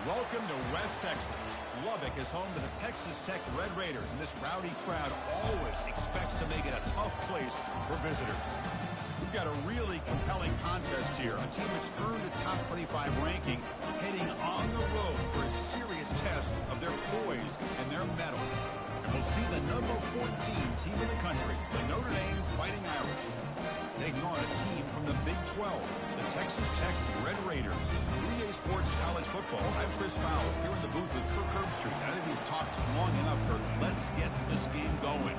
Welcome to West Texas. Lubbock is home to the Texas Tech Red Raiders, and this rowdy crowd always expects to make it a tough place for visitors. We've got a really compelling contest here. A team that's earned a top 25 ranking heading on the road for a serious test of their poise and their mettle. And we'll see the number 14 team in the country, the Notre Dame Fighting Irish, taking on a team from the Big 12, the Texas Tech Red Raiders. 3A Sports College Football. I'm Chris Fowler here in the booth with Kirk Herbstreit. I think we've talked long enough, Kirk. Let's get this game going.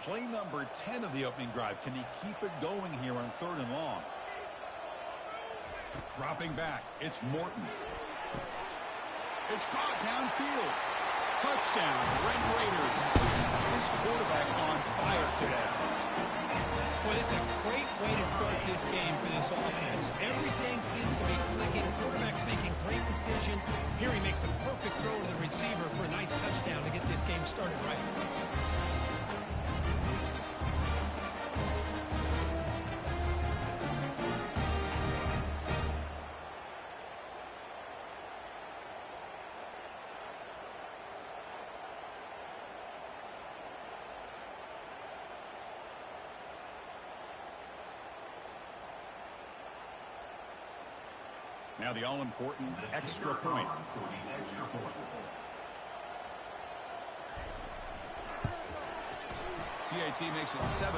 Play number 10 of the opening drive. Can he keep it going here on 3rd and long? Dropping back. It's Morton. It's caught downfield. Touchdown, Red Raiders. This quarterback on fire today. Well, this is a great way to start this game for this offense. Everything seems to be clicking. Quarterback's making great decisions. Here he makes a perfect throw to the receiver for a nice touchdown to get this game started right. Now the all-important extra point. PAT makes it 7-0.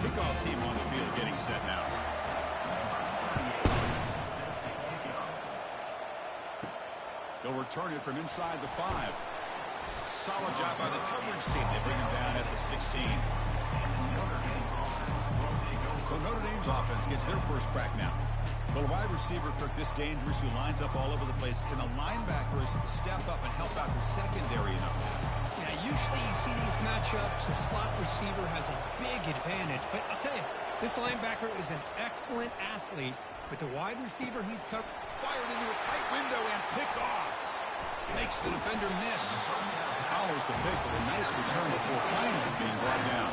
Kickoff team on the field getting set now. They'll return it from inside the 5. Solid job by the coverage team. They bring him down at the 16. So Notre Dame's offense gets their first crack now. But a wide receiver, Kirk, this dangerous, who lines up all over the place. Can the linebackers step up and help out the secondary enough to? Yeah, usually you see these matchups, the slot receiver has a big advantage. But I'll tell you, this linebacker is an excellent athlete. But the wide receiver he's covered. Fired into a tight window and picked off. Makes the defender miss. Follows the pick with a nice return before finally being brought down.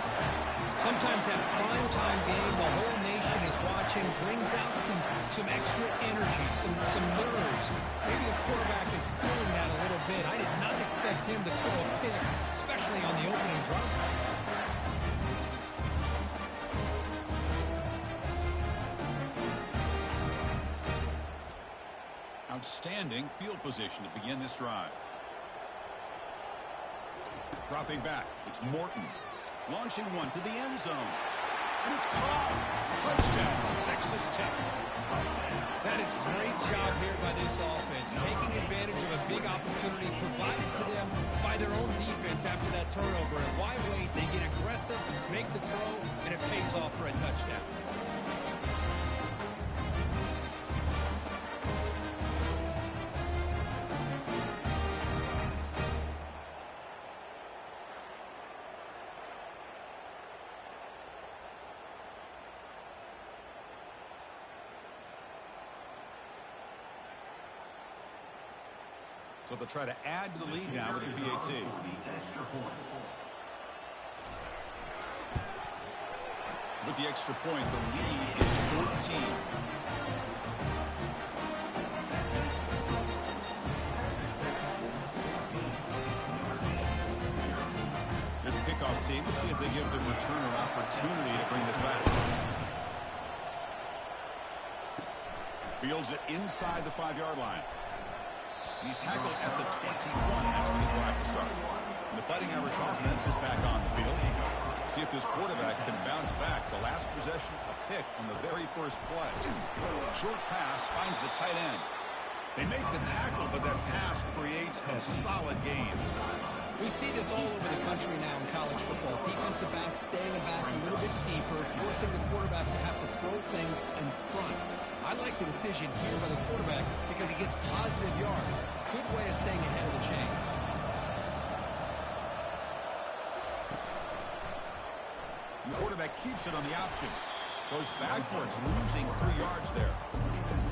Sometimes that prime-time game, the whole nation is watching, brings out some extra energy, some nerves. Maybe the quarterback is feeling that a little bit. I did not expect him to throw a pick, especially on the opening drive. Outstanding field position to begin this drive. Dropping back, it's Morton. Launching one to the end zone. And it's caught. Touchdown, Texas Tech. That is a great job here by this offense, taking advantage of a big opportunity provided to them by their own defense after that turnover. And why wait? They get aggressive, make the throw, and it pays off for a touchdown. So they'll try to add to the lead now with the PAT. With the extra point, the lead is 14. There's a kickoff team. Let's see if they give the returner opportunity to bring this back. Fields it inside the 5-yard line. He's tackled at the 21. That's where the drive will start. And the Fighting Irish offense is back on the field. See if this quarterback can bounce back. The last possession, a pick on the very first play. Short pass finds the tight end. They make the tackle, but that pass creates a solid gain. We see this all over the country now in college football. Defensive backs staying back a little bit deeper, forcing the quarterback to have to throw things in front. I like the decision here by the quarterback because he gets positive yards. It's a good way of staying ahead of the chains. The quarterback keeps it on the option. Goes backwards, losing 3 yards there.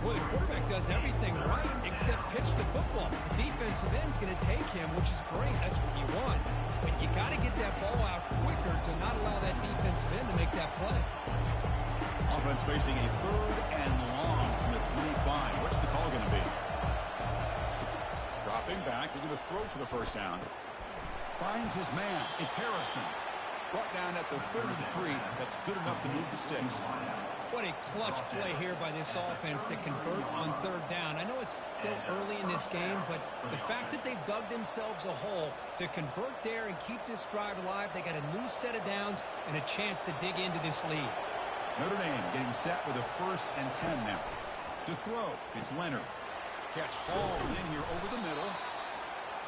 Well, the quarterback does everything right except pitch the football. The defensive end's going to take him, which is great. That's what you want. But you got to get that ball out quicker to not allow that defensive end to make that play. Offense facing a 3rd and long from the 25. What's the call going to be? Dropping back, looking to throw for the first down. Finds his man. It's Harrison. Brought down at the 33. That's good enough to move the sticks. What a clutch play here by this offense to convert on 3rd down. I know it's still early in this game, but the fact that they've dug themselves a hole to convert there and keep this drive alive, they got a new set of downs and a chance to dig into this lead. Notre Dame getting set with a 1st and 10 now. To throw, it's Leonard. Catch hauled in here over the middle.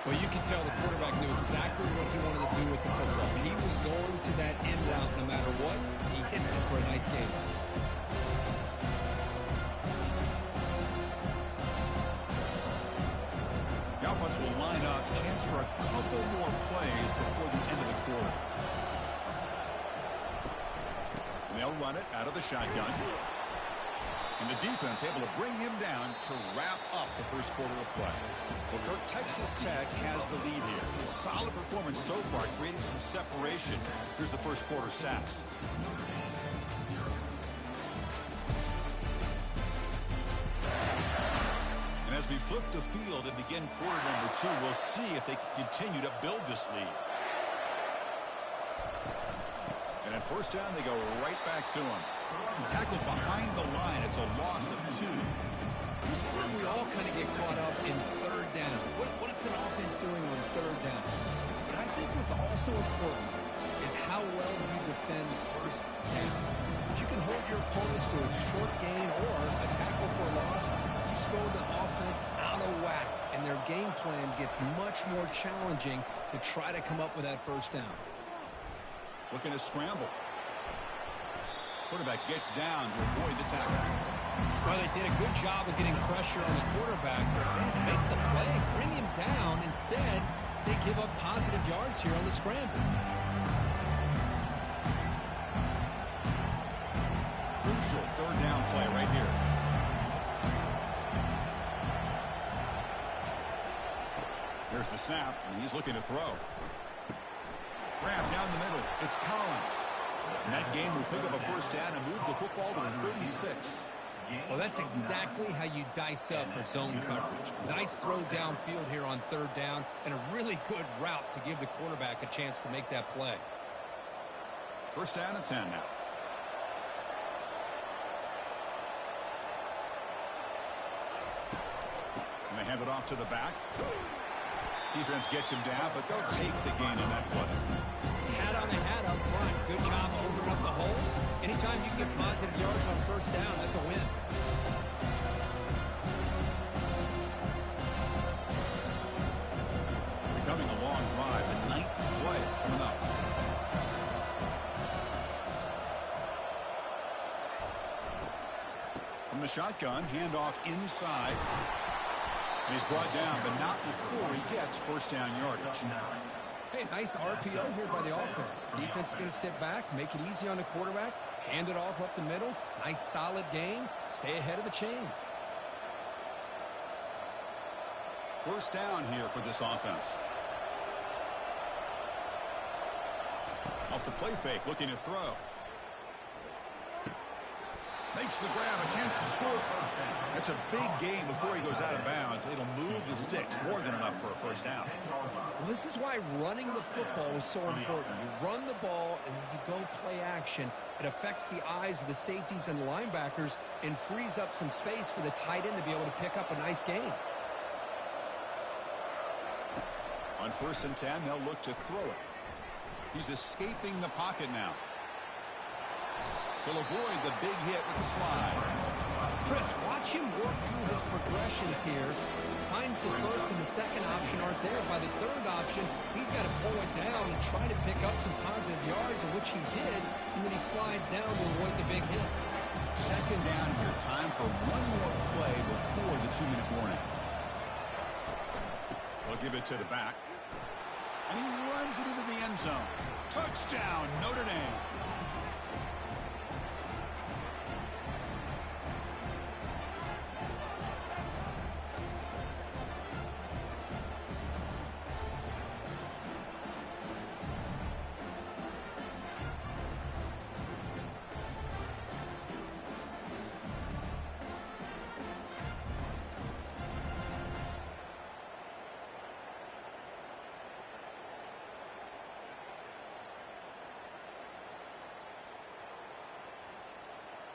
Well, you can tell the quarterback knew exactly what he wanted to do with the football. He was going to that end route no matter what. He hits it for a nice game. The offense will line up. Chance for a couple more plays before the end of the quarter. And they'll run it out of the shotgun. And the defense able to bring him down to wrap up the first quarter of play. Well, Kirk, Texas Tech has the lead here. Solid performance so far, creating some separation. Here's the first quarter stats. And as we flip the field and begin quarter number 2, we'll see if they can continue to build this lead. And at first down, they go right back to him. Tackled behind the line. It's a loss of 2. This is where we all kind of get caught up in 3rd down. What is an offense doing on 3rd down? But I think what's also important is how well you defend 1st down. If you can hold your opponents to a short gain or a tackle for a loss, you throw the offense out of whack, and their game plan gets much more challenging to try to come up with that 1st down. Looking to scramble. Quarterback gets down to avoid the tackle. Well, they did a good job of getting pressure on the quarterback, but they didn't make the play, bring him down. Instead, they give up positive yards here on the scramble. Crucial 3rd down play right here. Here's the snap, and he's looking to throw. Grab down the middle. It's Collins. And that game will pick up a 1st down and move the football to the 36. Well, that's exactly how you dice up a zone coverage. Nice throw downfield here on 3rd down, and a really good route to give the quarterback a chance to make that play. 1st down and 10 now. And they hand it off to the back. Defense gets him down, but they'll take the gain on that play. Hat on a hat up front. Good job opening up the holes. Anytime you get positive yards on 1st down, that's a win. Becoming a long drive, the 9th play coming up. From the shotgun, handoff inside. And he's brought down, but not before he gets 1st down yardage. Hey, nice RPO here by the offense. Defense is going to sit back, make it easy on the quarterback, hand it off up the middle. Nice solid game. Stay ahead of the chains. 1st down here for this offense. Off the play fake, looking to throw. Makes the grab, a chance to score. That's a big gain before he goes out of bounds. It'll move the sticks, more than enough for a 1st down. Well, this is why running the football is so important. You run the ball, and then you go play action. It affects the eyes of the safeties and the linebackers and frees up some space for the tight end to be able to pick up a nice gain. On 1st and 10, they'll look to throw it. He's escaping the pocket now. He'll avoid the big hit with the slide. Chris, watch him work through his progressions here. Finds the 1st and the 2nd option aren't there. By the 3rd option, he's got to pull it down and try to pick up some positive yards, of which he did, and then he slides down to avoid the big hit. 2nd down here. Time for one more play before the 2-minute warning. They'll give it to the back. And he runs it into the end zone. Touchdown, Notre Dame.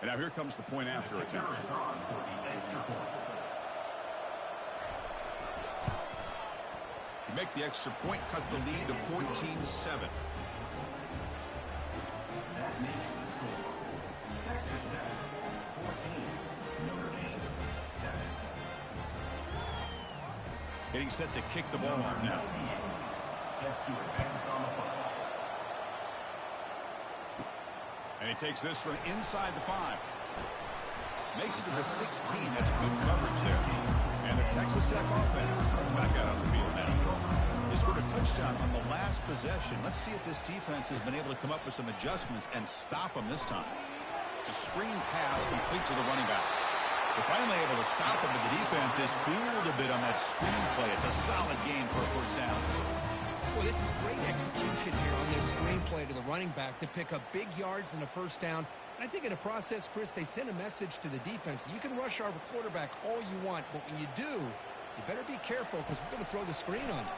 And now here comes the point after attempt. You make the extra point, cut the lead to 14-7. That makes the score. Texas Tech 14, Notre Dame 7. Getting set to kick the ball off now. Set to advance on the ball. And he takes this from inside the 5. Makes it to the 16. That's good coverage there. And the Texas Tech offense is back out on the field now. They scored a touchdown on the last possession. Let's see if this defense has been able to come up with some adjustments and stop them this time. It's a screen pass complete to the running back. They're finally able to stop him, but the defense is fooled a bit on that screen play. It's a solid gain for a first down. Well, this is great execution here on this screenplay to the running back to pick up big yards and a first down. And I think in the process, Chris, they send a message to the defense. You can rush our quarterback all you want, but when you do, you better be careful because we're going to throw the screen on you.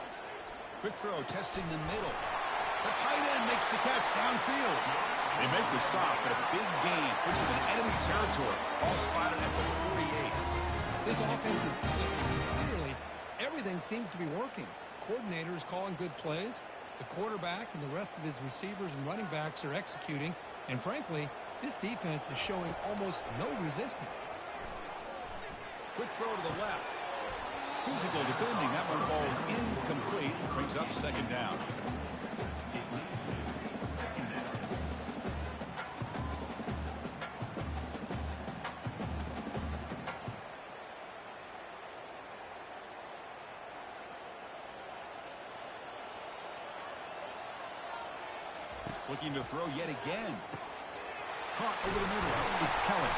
Quick throw, testing the middle. The tight end makes the catch downfield. They make the stop, but a big gain puts them in enemy territory. All spotted at the 48. This offense is clicking. Clearly, everything seems to be working. The coordinator is calling good plays. The quarterback and the rest of his receivers and running backs are executing. And frankly, this defense is showing almost no resistance. Quick throw to the left. Physical defending. That one falls incomplete. Brings up second down. Looking to throw yet again. Caught over the middle. It's Kelly.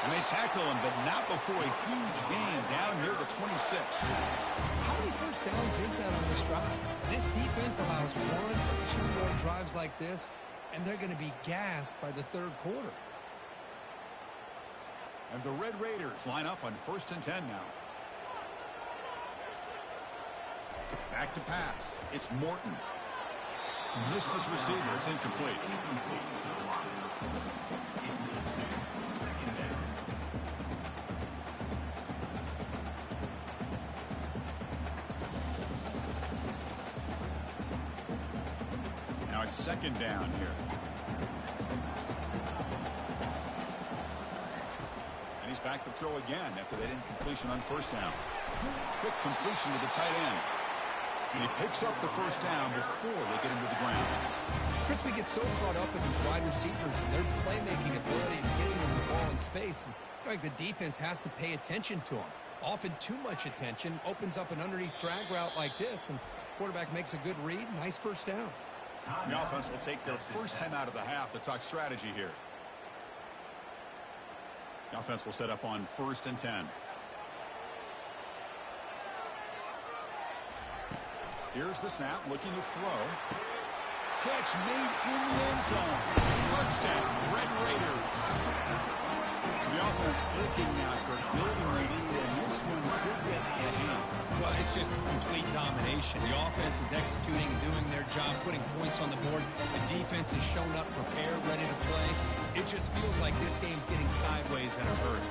And they tackle him, but not before a huge gain down near the 26. How many first downs is that on this drive? This defense allows 1 or 2 more drives like this, and they're going to be gassed by the third quarter. And the Red Raiders line up on 1st and 10 now. Back to pass. It's Morton. Missed his receiver. It's incomplete. Now it's second down here. And he's back to throw again after that incompletion on first down. Quick completion to the tight end. And he picks up the first down before they get him to the ground. Chris, we get so caught up in these wide receivers and their playmaking ability and getting them the ball in space. And like the defense has to pay attention to them. Often too much attention opens up an underneath drag route like this, and the quarterback makes a good read. Nice first down. The offense will take their first time out of the half to talk strategy here. The offense will set up on 1st and 10. Here's the snap, looking to throw. Catch made in the end zone. Touchdown, Red Raiders. So the offense clicking now for building the lead, and this one could get out of hand. Well, it's just complete domination. The offense is executing and doing their job, putting points on the board. The defense is shown up, prepared, ready to play. It just feels like this game's getting sideways in a hurry.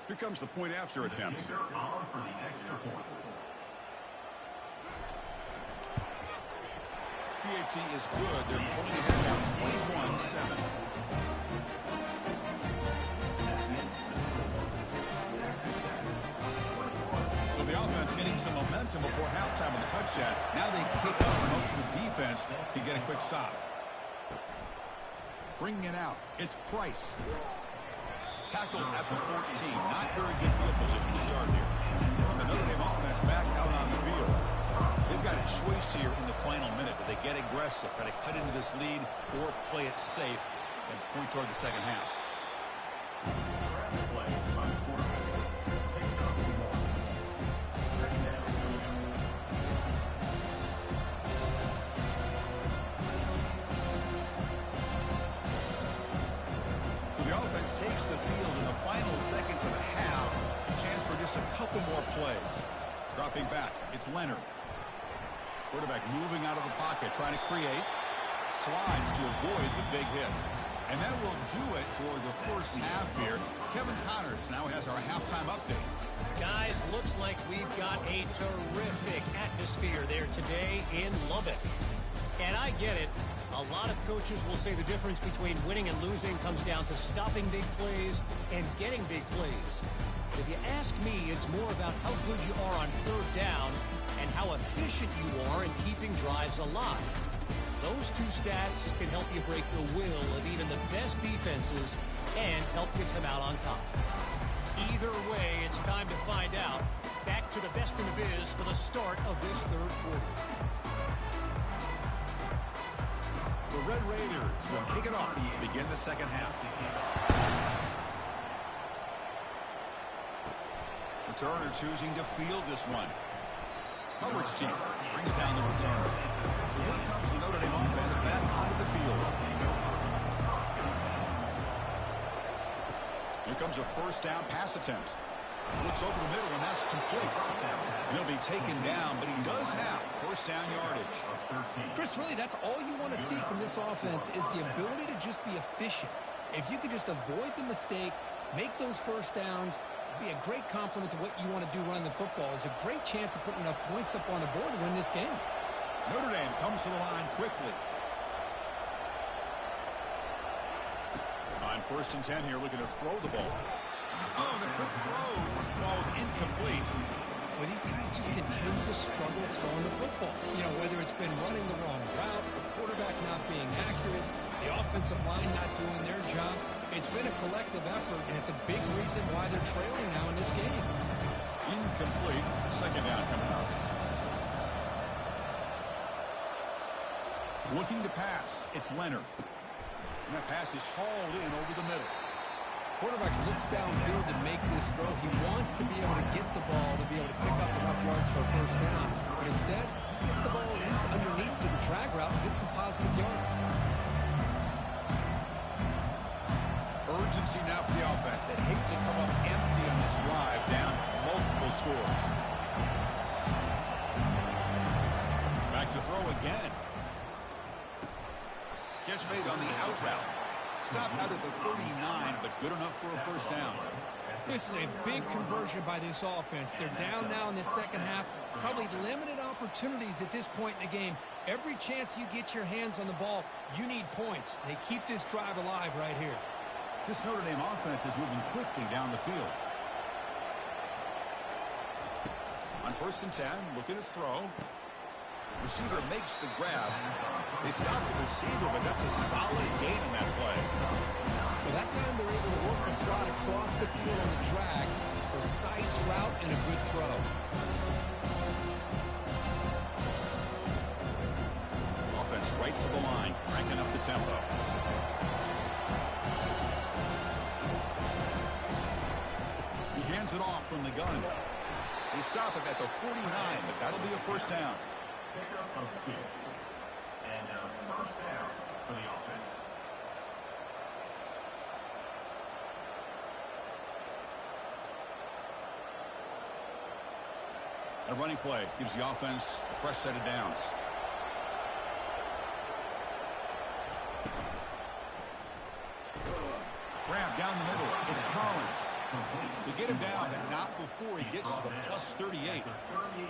Here comes the point after attempt. Kicker on for the extra point. PHC is good. They're pulling ahead now 21-7. So the offense getting some momentum before halftime with a touchdown. Now they kick off and hopes the defense can get a quick stop. Bringing it out. It's Price. Tackled at the 14. Not very good field position to start here. And the Notre Dame offense back out on the field. They've got a choice here in the final minute. Do they get aggressive, try to cut into this lead, or play it safe and point toward the second half? Takes the field in the final final seconds of the half. Chance for just a couple more plays. Dropping back, it's Leonard. Quarterback moving out of the pocket, trying to create. Slides to avoid the big hit. And that will do it for the first half here. Kevin Connors now has our halftime update. Guys, looks like we've got a terrific atmosphere there today in Lubbock. And I get it. A lot of coaches will say the difference between winning and losing comes down to stopping big plays and getting big plays. But if you ask me, it's more about how good you are on third down and how efficient you are in keeping drives alive. Those two stats can help you break the will of even the best defenses and help you come out on top. Either way, it's time to find out. Back to the best in the biz for the start of this third quarter. The Red Raiders will kick it off to begin the second half. Returner choosing to field this one. Coverage team brings down the return. So here comes the Notre Dame offense back onto the field. Here comes a first down pass attempt. Looks over the middle, and that's complete. He'll be taken down, but he does have first down yardage. Chris, really, that's all you want to see from this offense is the ability to just be efficient. If you could just avoid the mistake, make those first downs, be a great compliment to what you want to do running the football. There's a great chance of putting enough points up on the board to win this game. Notre Dame comes to the line quickly. On 1st and 10 here, looking to throw the ball. Oh, the quick throw falls incomplete. Well, these guys just continue to struggle throwing the football. You know, whether it's been running the wrong route, the quarterback not being accurate, the offensive line not doing their job. It's been a collective effort, and it's a big reason why they're trailing now in this game. Incomplete. Second down coming up. Looking to pass. It's Leonard. And that pass is hauled in over the middle. Quarterback looks downfield to make this throw. He wants to be able to get the ball to be able to pick up enough yards for a first down. But instead, he gets the ball at least underneath to the drag route and gets some positive yards. Urgency now for the offense that hate to come up empty on this drive, down multiple scores. Back to throw again. Catch made on the out route. Stopped out at the 39, but good enough for a first down. This is a big conversion by this offense. They're down now in the second half. Probably limited opportunities at this point in the game. Every chance you get your hands on the ball, you need points. They keep this drive alive right here. This Notre Dame offense is moving quickly down the field. On 1st and 10, looking to throw. Receiver makes the grab. They stop the receiver, but that's a solid gain on that play. Well, that time they're able to work the slot across the field on the drag. Precise route and a good throw. Offense right to the line, cranking up the tempo. He hands it off from the gun. They stop it at the 49, but that'll be a first down. Pickup of 2. And a first down for the offense. A running play gives the offense a fresh set of downs. Grab down the middle. It's Collins. They get him down, but not before he gets to the plus 38.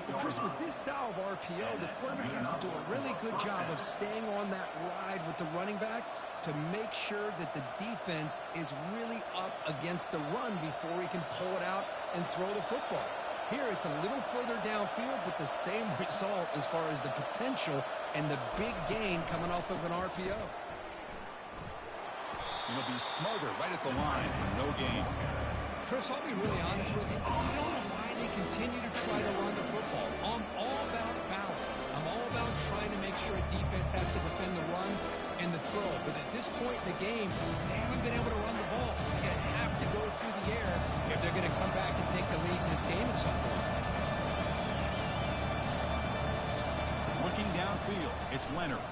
Well, Chris, with this style of RPO, the quarterback has to do a really good job of staying on that ride with the running back to make sure that the defense is really up against the run before he can pull it out and throw the football. Here, it's a little further downfield, but the same result as far as the potential and the big gain coming off of an RPO. He'll be smothered right at the line for no gain. Chris, I'll be really honest with you. I don't know why they continue to try to run the football. I'm all about balance. I'm all about trying to make sure a defense has to defend the run and the throw. But at this point in the game, they haven't been able to run the ball. They're going to have to go through the air if they're going to come back and take the lead in this game at some point. Looking downfield, it's Leonard.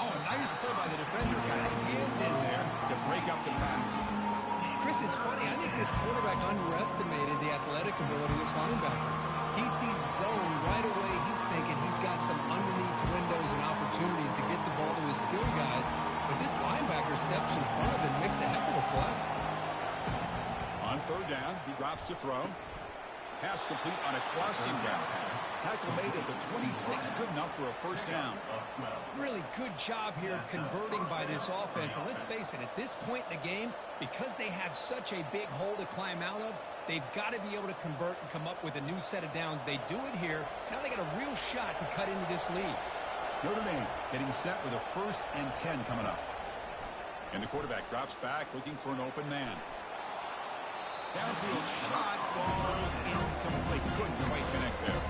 Oh, nice play by the defender. Got a hand in there to break up the pass. Chris, it's funny. I think this quarterback underestimated the athletic ability of this linebacker. He sees zone right away. He's thinking he's got some underneath windows and opportunities to get the ball to his skill guys. But this linebacker steps in front of him and makes a heck of a play. On third down, he drops to throw. Pass complete on a crossing route. Tackle made at the 26, good enough for a first down. Really good job here of converting by this offense. And let's face it, at this point in the game, because they have such a big hole to climb out of, they've got to be able to convert and come up with a new set of downs. They do it here. Now they got a real shot to cut into this lead. Notre Dame getting set with a 1st and 10 coming up. And the quarterback drops back looking for an open man. Downfield shot falls incomplete. Couldn't quite connect there.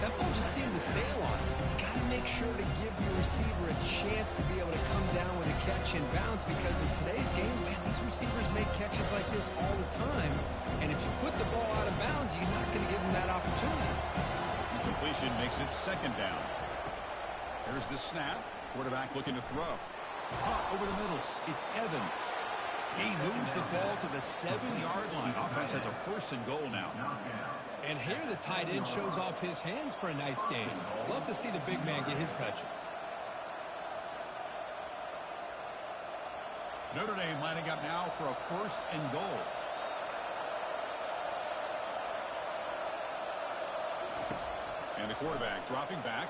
That ball just seemed to sail on him. You got to make sure to give your receiver a chance to be able to come down with a catch and bounce, because in today's game, man, these receivers make catches like this all the time. And if you put the ball out of bounds, you're not going to give them that opportunity. Completion makes it 2nd down. Here's the snap. Quarterback looking to throw. Caught over the middle. It's Evans. He moves the ball to the 7-yard line. Offense has a 1st and goal now. And here the tight end shows off his hands for a nice game. Love to see the big man get his touches. Notre Dame lining up now for a 1st and goal. And the quarterback dropping back.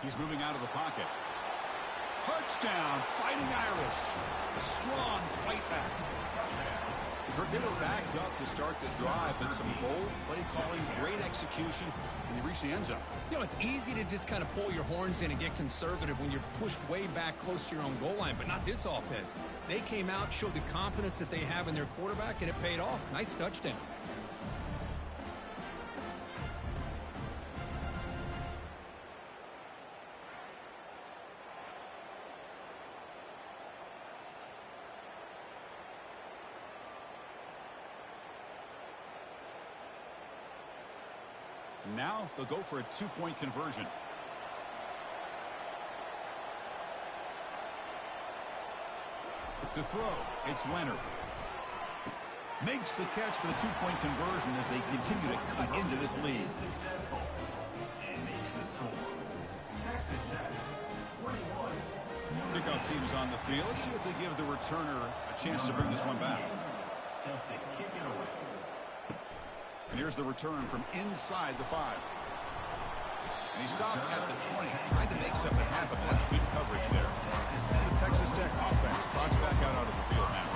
He's moving out of the pocket. Touchdown, Fighting Irish. A strong fight back. They were backed up to start the drive, but some bold play calling, great execution, and they reach the end zone. You know, it's easy to just kind of pull your horns in and get conservative when you're pushed way back close to your own goal line, but not this offense. They came out, showed the confidence that they have in their quarterback, and it paid off. Nice touchdown. Now they'll go for a 2-point conversion. To throw, it's Leonard. Makes the catch for the 2-point conversion as they continue to cut into this lead. Pickup teams on the field. Let's see if they give the returner a chance to bring this one back. And here's the return from inside the 5. And he stopped at the 20. Tried to make something happen. That's good coverage there. And the Texas Tech offense trots back out onto the field now.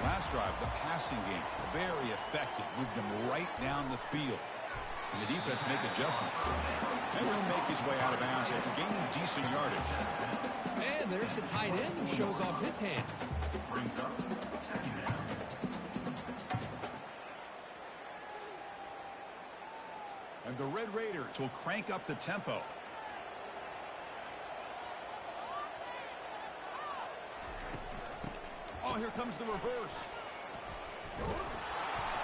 The last drive, the passing game, very effective. Moved them right down the field. And the defense make adjustments. And will make his way out of bounds after gaining decent yardage. And there's the tight end who shows off his hands. And the Red Raiders will crank up the tempo. Oh, here comes the reverse.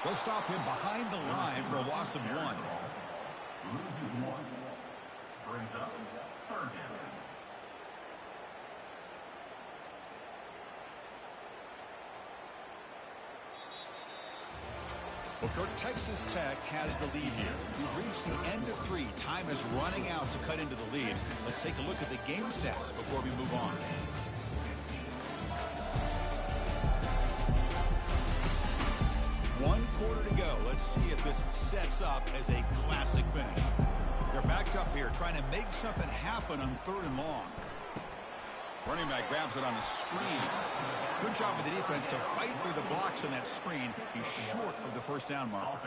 They'll stop him behind the line for a loss of 1. Loses 1. Brings up 3rd down. Well, Kirk, Texas Tech has the lead here. We've reached the end of 3. Time is running out to cut into the lead. Let's take a look at the game stats before we move on. One quarter to go. Let's see if this sets up as a classic finish. They're backed up here trying to make something happen on 3rd and long. Running back grabs it on the screen. Good job with the defense to fight through the blocks on that screen. He's short of the 1st down mark.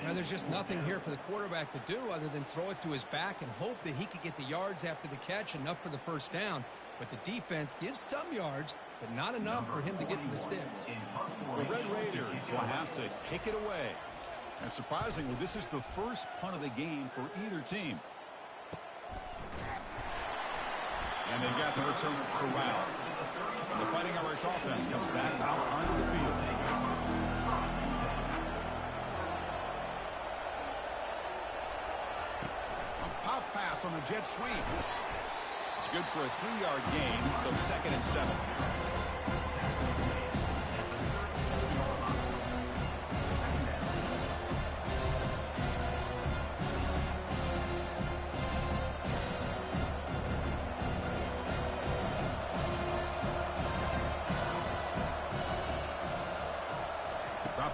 Now, there's just nothing here for the quarterback to do other than throw it to his back and hope that he could get the yards after the catch, enough for the 1st down. But the defense gives some yards, but not enough for him to get to the sticks. The Red Raiders will have to kick it away. And surprisingly, this is the first punt of the game for either team. And they've got the returner corralled. And the Fighting Irish offense comes back out onto the field. A pop pass on the jet sweep. It's good for a 3-yard gain, so 2nd and 7.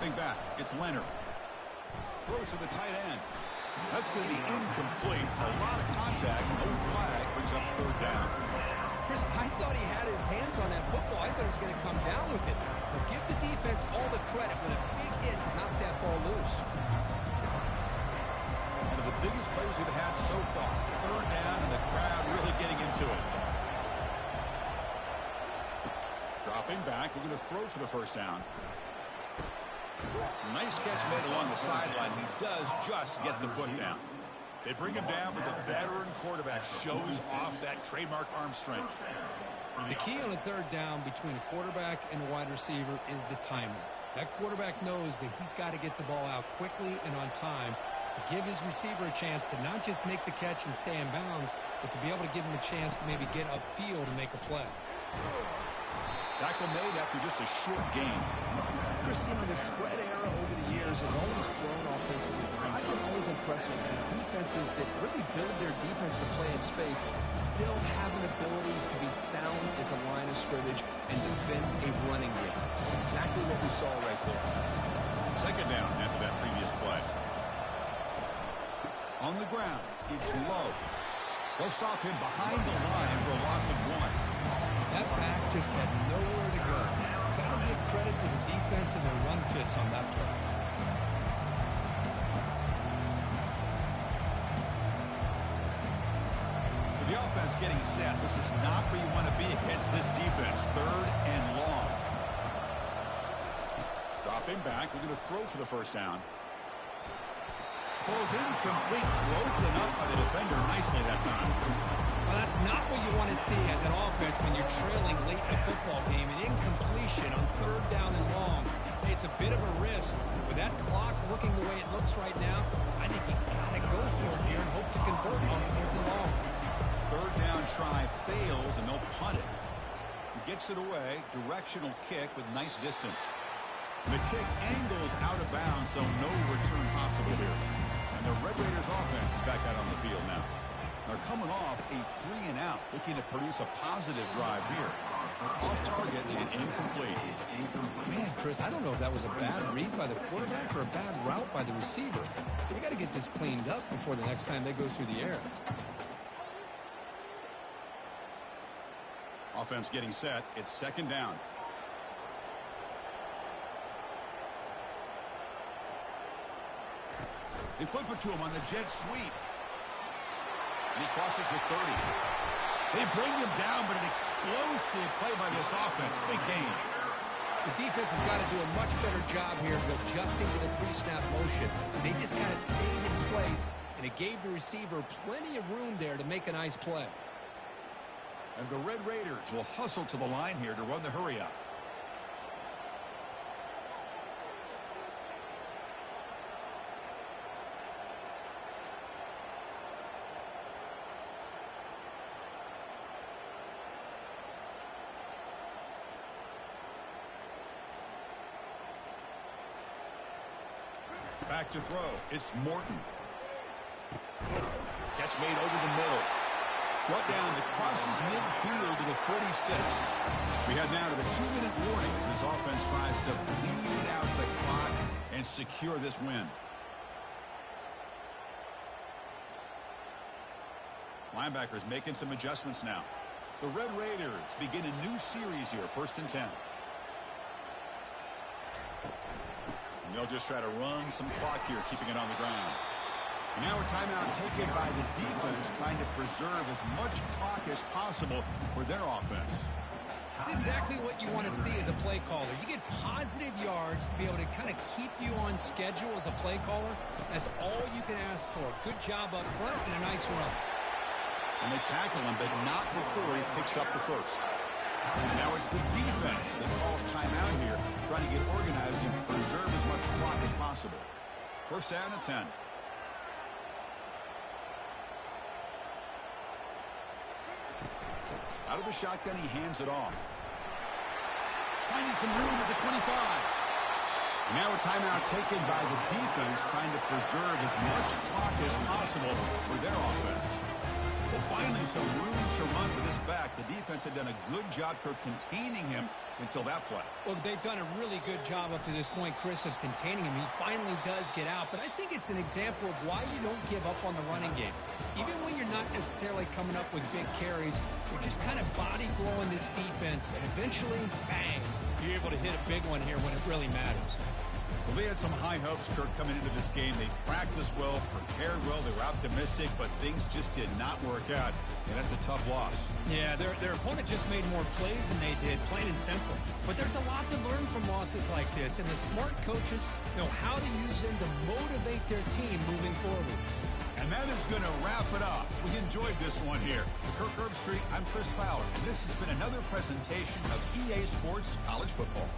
Dropping back, it's Leonard. Throws to the tight end. That's going to be incomplete. A lot of contact, no flag, brings up third down. Chris, I thought he had his hands on that football. I thought he was going to come down with it. But give the defense all the credit with a big hit to knock that ball loose. One of the biggest plays we've had so far. Third down, and the crowd really getting into it. Dropping back, we're going to throw for the first down. Nice catch made along the sideline. He does just get the foot down. They bring him down, but the veteran quarterback shows off that trademark arm strength. The key on a third down between a quarterback and a wide receiver is the timing. That quarterback knows that he's got to get the ball out quickly and on time to give his receiver a chance to not just make the catch and stay in bounds, but to be able to give him a chance to maybe get upfield and make a play. Tackle made after just a short gain. Chris, the spread era over the years has always grown offensively. I've been always impressed with defenses that really build their defense to play in space, still have an ability to be sound at the line of scrimmage and defend a running game. That's exactly what we saw right there. Second down after that previous play. On the ground, it's Love. They'll stop him behind the line for a loss of 1. That back just had nowhere to go. Got to give credit to the defense and their run fits on that play. So the offense getting set. This is not where you want to be against this defense. Third and long. Dropping back. We're going to throw for the first down. Falls incomplete. Broken up by the defender nicely that time. Well, that's not what you want to see as an offense when you're trailing late in a football game. An incompletion on third down and long. It's a bit of a risk. With that clock looking the way it looks right now, I think you got to go for it here and hope to convert on fourth and long. Third down try fails, and they'll punt it. He gets it away. Directional kick with nice distance. The kick angles out of bounds, so no return possible here. And the Red Raiders offense is back out on the field now. They're coming off a 3-and-out, looking to produce a positive drive here. Off target and incomplete. Man, Chris, I don't know if that was a bad read by the quarterback or a bad route by the receiver. They got to get this cleaned up before the next time they go through the air. Offense getting set. It's second down. They flip it to him on the jet sweep. And he crosses the 30. They bring him down, but an explosive play by this offense. Big gain. The defense has got to do a much better job here of adjusting to the pre-snap motion. They just kind of stayed in place, and it gave the receiver plenty of room there to make a nice play. And the Red Raiders will hustle to the line here to run the hurry up. Back to throw. It's Morton. Catch made over the middle. Brought down that crosses midfield to the 46. We head now to the 2-minute warning as this offense tries to bleed out the clock and secure this win. Linebackers making some adjustments now. The Red Raiders begin a new series here, 1st and 10. And they'll just try to run some clock here, keeping it on the ground. And now a timeout taken by the defense, trying to preserve as much clock as possible for their offense. That's exactly what you want to see as a play caller. You get positive yards to be able to kind of keep you on schedule as a play caller. That's all you can ask for. Good job up front and a nice run. And they tackle him, but not before he picks up the first. And now it's the defense that calls timeout here, trying to get organized and preserve as much clock as possible. 1st down and 10. Out of the shotgun, he hands it off. Finding some room at the 25. Now a timeout taken by the defense, trying to preserve as much clock as possible for their offense. Well, finally some room to run for this back. The defense defense had done a good job containing him until that play. Well, they've done a really good job up to this point, Chris, of containing him. He finally does get out, but I think it's an example of why you don't give up on the running game. Even when you're not necessarily coming up with big carries, you're just kind of body blowing this defense, and eventually, bang, you're able to hit a big one here when it really matters. Well, they had some high hopes, Kirk, coming into this game. They practiced well, prepared well, they were optimistic, but things just did not work out, and that's a tough loss. Yeah, their opponent just made more plays than they did, plain and simple. But there's a lot to learn from losses like this, and the smart coaches know how to use them to motivate their team moving forward. And that is going to wrap it up. We enjoyed this one here. For Kirk Herbstreit, I'm Chris Fowler, and this has been another presentation of EA Sports College Football.